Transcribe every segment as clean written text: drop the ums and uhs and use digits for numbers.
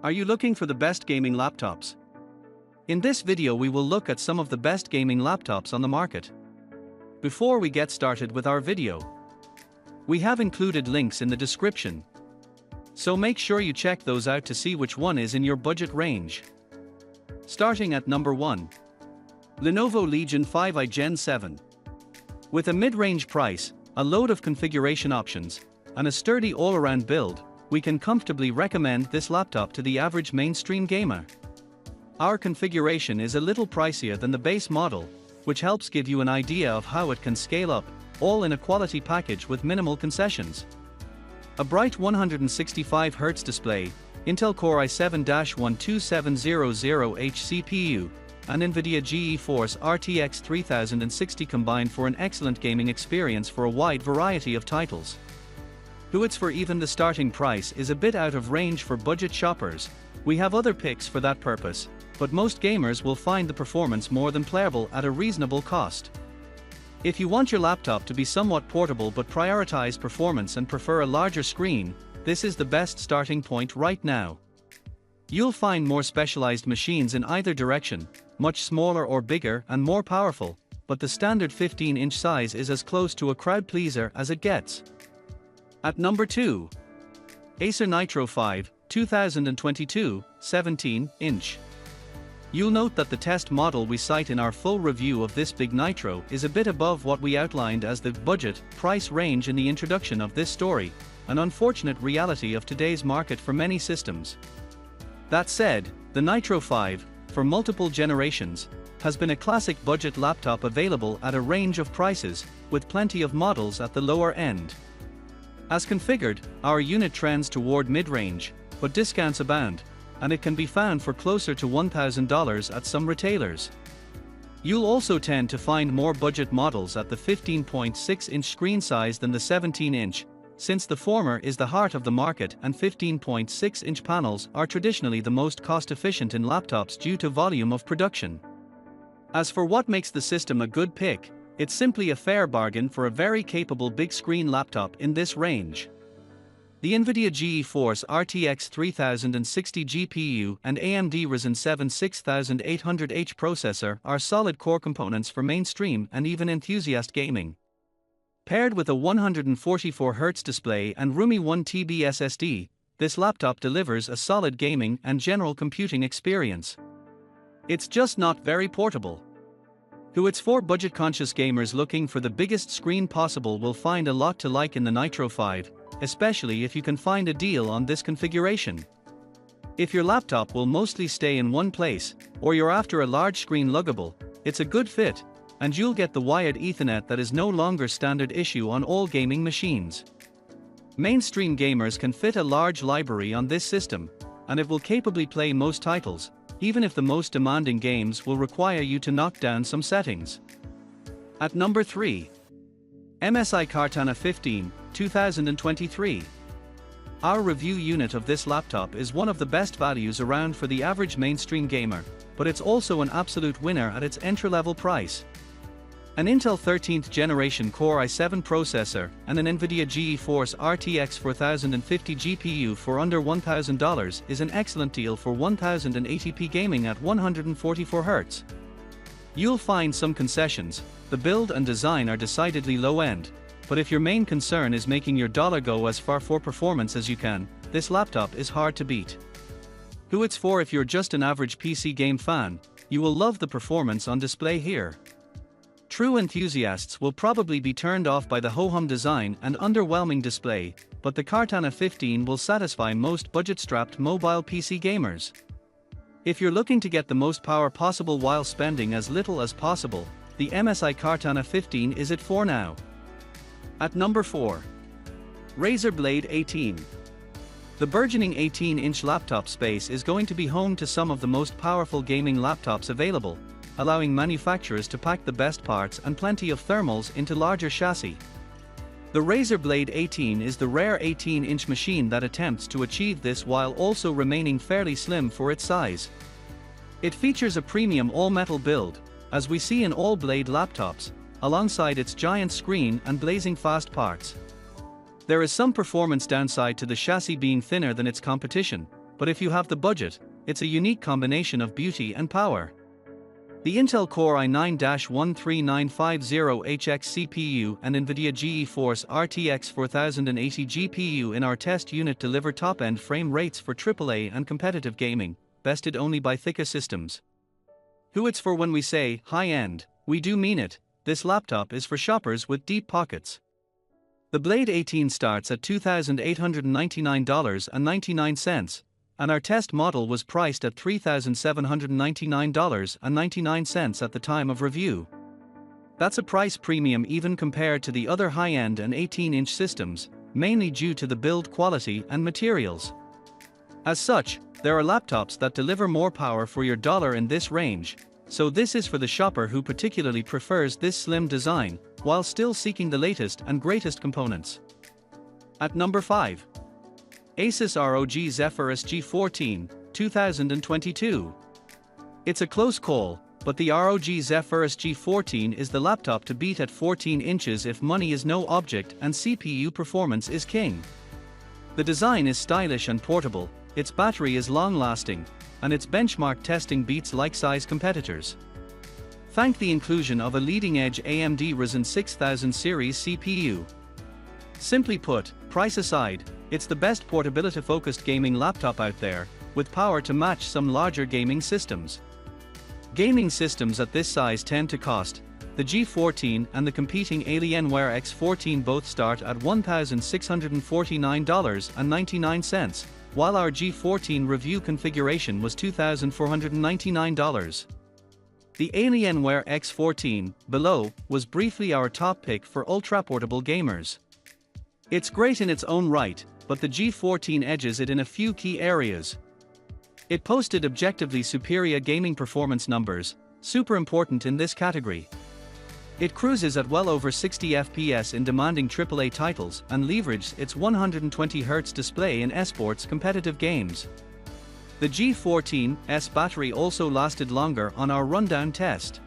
Are you looking for the best gaming laptops? In this video we will look at some of the best gaming laptops on the market. Before we get started with our video, we have included links in the description, so make sure you check those out to see which one is in your budget range. Starting at number 1. Lenovo Legion 5i Gen 7. With a mid-range price, a load of configuration options, and a sturdy all-around build, we can comfortably recommend this laptop to the average mainstream gamer. Our configuration is a little pricier than the base model, which helps give you an idea of how it can scale up, all in a quality package with minimal concessions. A bright 165Hz display, Intel Core i7-12700H CPU, and NVIDIA GeForce RTX 3060 combine for an excellent gaming experience for a wide variety of titles. Though it's for even the starting price is a bit out of range for budget shoppers, we have other picks for that purpose, but most gamers will find the performance more than playable at a reasonable cost. If you want your laptop to be somewhat portable but prioritize performance and prefer a larger screen, this is the best starting point right now. You'll find more specialized machines in either direction, much smaller or bigger and more powerful, but the standard 15-inch size is as close to a crowd pleaser as it gets. At number 2. Acer Nitro 5, 2022, 17-inch. You'll note that the test model we cite in our full review of this big Nitro is a bit above what we outlined as the budget price range in the introduction of this story, an unfortunate reality of today's market for many systems. That said, the Nitro 5, for multiple generations, has been a classic budget laptop available at a range of prices, with plenty of models at the lower end. As configured, our unit trends toward mid-range, but discounts abound, and it can be found for closer to $1,000 at some retailers. You'll also tend to find more budget models at the 15.6-inch screen size than the 17-inch, since the former is the heart of the market and 15.6-inch panels are traditionally the most cost-efficient in laptops due to volume of production. As for what makes the system a good pick, it's simply a fair bargain for a very capable big-screen laptop in this range. The NVIDIA GeForce RTX 3060 GPU and AMD Ryzen 7 6800H processor are solid core components for mainstream and even enthusiast gaming. Paired with a 144Hz display and roomy 1TB SSD, this laptop delivers a solid gaming and general computing experience. It's just not very portable. Though it's for budget-conscious gamers looking for the biggest screen possible will find a lot to like in the Nitro 5, especially if you can find a deal on this configuration. If your laptop will mostly stay in one place, or you're after a large screen luggable, it's a good fit, and you'll get the wired Ethernet that is no longer standard issue on all gaming machines. Mainstream gamers can fit a large library on this system, and it will capably play most titles, even if the most demanding games will require you to knock down some settings. At number 3. MSI Katana 15, 2023. Our review unit of this laptop is one of the best values around for the average mainstream gamer, but it's also an absolute winner at its entry-level price. An Intel 13th generation Core i7 processor and an NVIDIA GeForce RTX 4050 GPU for under $1,000 is an excellent deal for 1080p gaming at 144Hz. You'll find some concessions. The build and design are decidedly low-end, but if your main concern is making your dollar go as far for performance as you can, this laptop is hard to beat. Who it's for if you're just an average PC game fan, you will love the performance on display here. True enthusiasts will probably be turned off by the ho-hum design and underwhelming display, but the Katana 15 will satisfy most budget-strapped mobile PC gamers. If you're looking to get the most power possible while spending as little as possible, the MSI Katana 15 is it for now. At number 4. Razer Blade 18. The burgeoning 18-inch laptop space is going to be home to some of the most powerful gaming laptops available, allowing manufacturers to pack the best parts and plenty of thermals into larger chassis. The Razer Blade 18 is the rare 18-inch machine that attempts to achieve this while also remaining fairly slim for its size. It features a premium all-metal build, as we see in all Blade laptops, alongside its giant screen and blazing fast parts. There is some performance downside to the chassis being thinner than its competition, but if you have the budget, it's a unique combination of beauty and power. The Intel Core i9-13950HX CPU and NVIDIA GeForce RTX 4080 GPU in our test unit deliver top-end frame rates for AAA and competitive gaming, bested only by thicker systems. Who it's for when we say high-end, we do mean it. This laptop is for shoppers with deep pockets. The Blade 18 starts at $2,899.99, and our test model was priced at $3,799.99 at the time of review. That's a price premium even compared to the other high-end and 18-inch systems, mainly due to the build quality and materials. As such, there are laptops that deliver more power for your dollar in this range, so this is for the shopper who particularly prefers this slim design, while still seeking the latest and greatest components. At number 5. Asus ROG Zephyrus G14, 2022. It's a close call, but the ROG Zephyrus G14 is the laptop to beat at 14 inches if money is no object and CPU performance is king. The design is stylish and portable, its battery is long-lasting, and its benchmark testing beats like-size competitors. Thank the inclusion of a leading-edge AMD Ryzen 6000 series CPU. Simply put, price aside, it's the best portability-focused gaming laptop out there, with power to match some larger gaming systems. Gaming systems at this size tend to cost. The G14 and the competing Alienware X14 both start at $1,649.99, while our G14 review configuration was $2,499. The Alienware X14, below, was briefly our top pick for ultra-portable gamers. It's great in its own right, but the G14 edges it in a few key areas. It posted objectively superior gaming performance numbers, super important in this category. It cruises at well over 60 FPS in demanding AAA titles and leveraged its 120Hz display in esports competitive games. The G14's battery also lasted longer on our rundown test.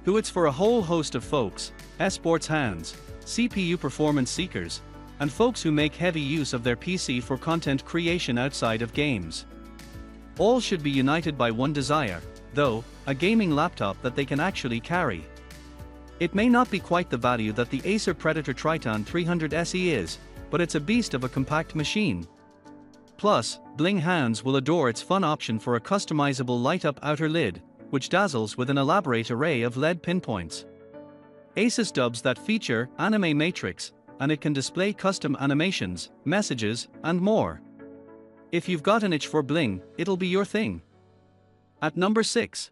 Who it's for a whole host of folks, esports hands, CPU performance seekers, and folks who make heavy use of their PC for content creation outside of games. All should be united by one desire, though, a gaming laptop that they can actually carry. It may not be quite the value that the Acer Predator Triton 300 SE is, but it's a beast of a compact machine. Plus, bling hands will adore its fun option for a customizable light-up outer lid, which dazzles with an elaborate array of LED pinpoints. Asus dubs that feature Anime Matrix, and it can display custom animations, messages, and more. If you've got an itch for bling, it'll be your thing. At number 6.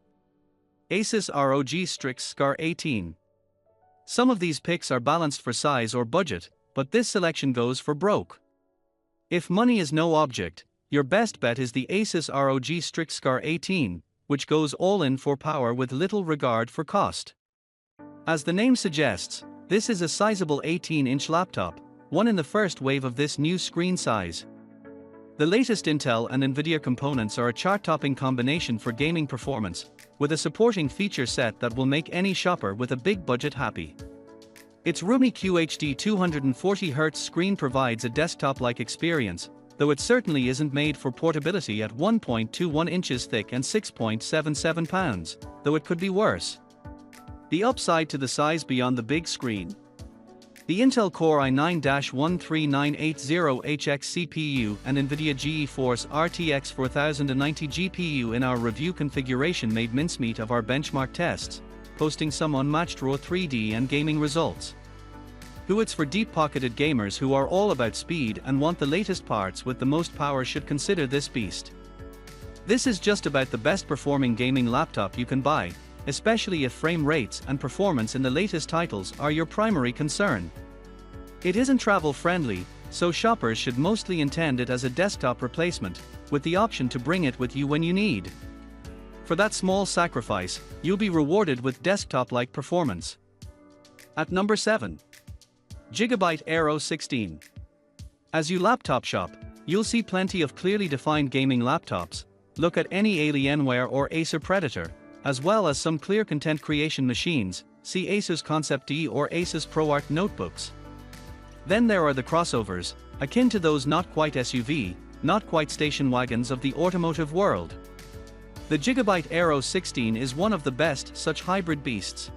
Asus ROG Strix G14. Some of these picks are balanced for size or budget, but this selection goes for broke. If money is no object, your best bet is the Asus ROG Strix G14, which goes all in for power with little regard for cost. As the name suggests, this is a sizable 18-inch laptop, one in the first wave of this new screen size. The latest Intel and NVIDIA components are a chart-topping combination for gaming performance, with a supporting feature set that will make any shopper with a big budget happy. Its roomy QHD 240Hz screen provides a desktop-like experience, though it certainly isn't made for portability at 1.21 inches thick and 6.77 pounds, though it could be worse. The upside to the size beyond the big screen. The Intel Core i9-13980HX CPU and NVIDIA GeForce RTX 4090 GPU in our review configuration made mincemeat of our benchmark tests, posting some unmatched raw 3D and gaming results. Who it's for deep-pocketed gamers who are all about speed and want the latest parts with the most power should consider this beast. This is just about the best performing gaming laptop you can buy, especially if frame rates and performance in the latest titles are your primary concern. It isn't travel-friendly, so shoppers should mostly intend it as a desktop replacement, with the option to bring it with you when you need. For that small sacrifice, you'll be rewarded with desktop-like performance. At number 7. Gigabyte Aero 16. As you laptop shop, you'll see plenty of clearly defined gaming laptops. Look at any Alienware or Acer Predator, as well as some clear content creation machines, see Asus Concept D or Asus ProArt notebooks. Then there are the crossovers, akin to those not quite SUV, not quite station wagons of the automotive world. The Gigabyte Aero 16 is one of the best such hybrid beasts.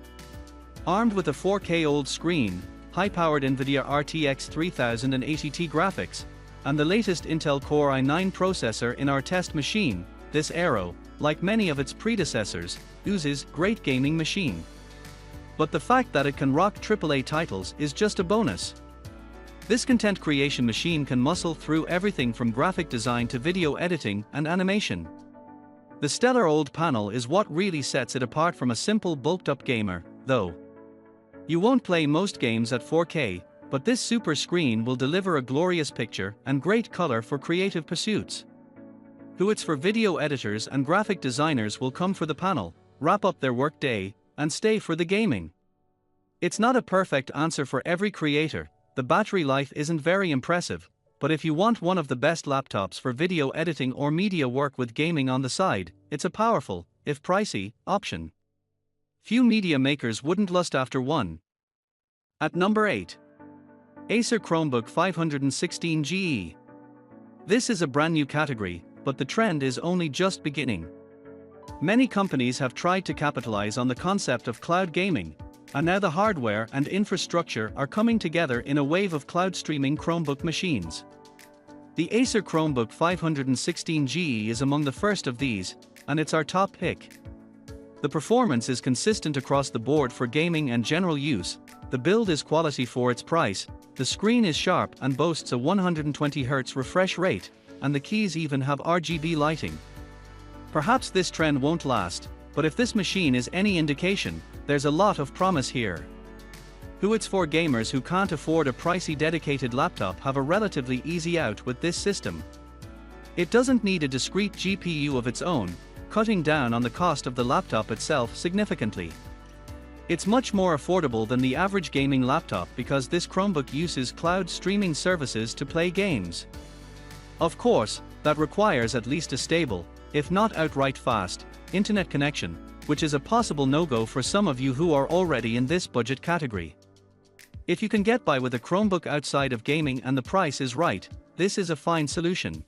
Armed with a 4K OLED screen, high-powered NVIDIA RTX 3080 graphics, and the latest Intel Core i9 processor in our test machine, this Aero, like many of its predecessors, oozes great gaming machine. But the fact that it can rock AAA titles is just a bonus. This content creation machine can muscle through everything from graphic design to video editing and animation. The stellar OLED panel is what really sets it apart from a simple bulked-up gamer, though. You won't play most games at 4K, but this super screen will deliver a glorious picture and great color for creative pursuits. Who it's for video editors and graphic designers will come for the panel, wrap up their workday, and stay for the gaming. It's not a perfect answer for every creator, the battery life isn't very impressive, but if you want one of the best laptops for video editing or media work with gaming on the side, it's a powerful, if pricey, option. Few media makers wouldn't lust after one. At number 8. Acer Chromebook 516GE. This is a brand new category, but the trend is only just beginning. Many companies have tried to capitalize on the concept of cloud gaming, and now the hardware and infrastructure are coming together in a wave of cloud streaming Chromebook machines. The Acer Chromebook 516GE is among the first of these, and it's our top pick. The performance is consistent across the board for gaming and general use, the build is quality for its price, the screen is sharp and boasts a 120Hz refresh rate, and the keys even have RGB lighting. Perhaps this trend won't last, but if this machine is any indication, there's a lot of promise here. Who it's for gamers who can't afford a pricey dedicated laptop have a relatively easy out with this system. It doesn't need a discrete GPU of its own, cutting down on the cost of the laptop itself significantly. It's much more affordable than the average gaming laptop because this Chromebook uses cloud streaming services to play games. Of course, that requires at least a stable, if not outright fast, internet connection, which is a possible no-go for some of you who are already in this budget category. If you can get by with a Chromebook outside of gaming and the price is right, this is a fine solution.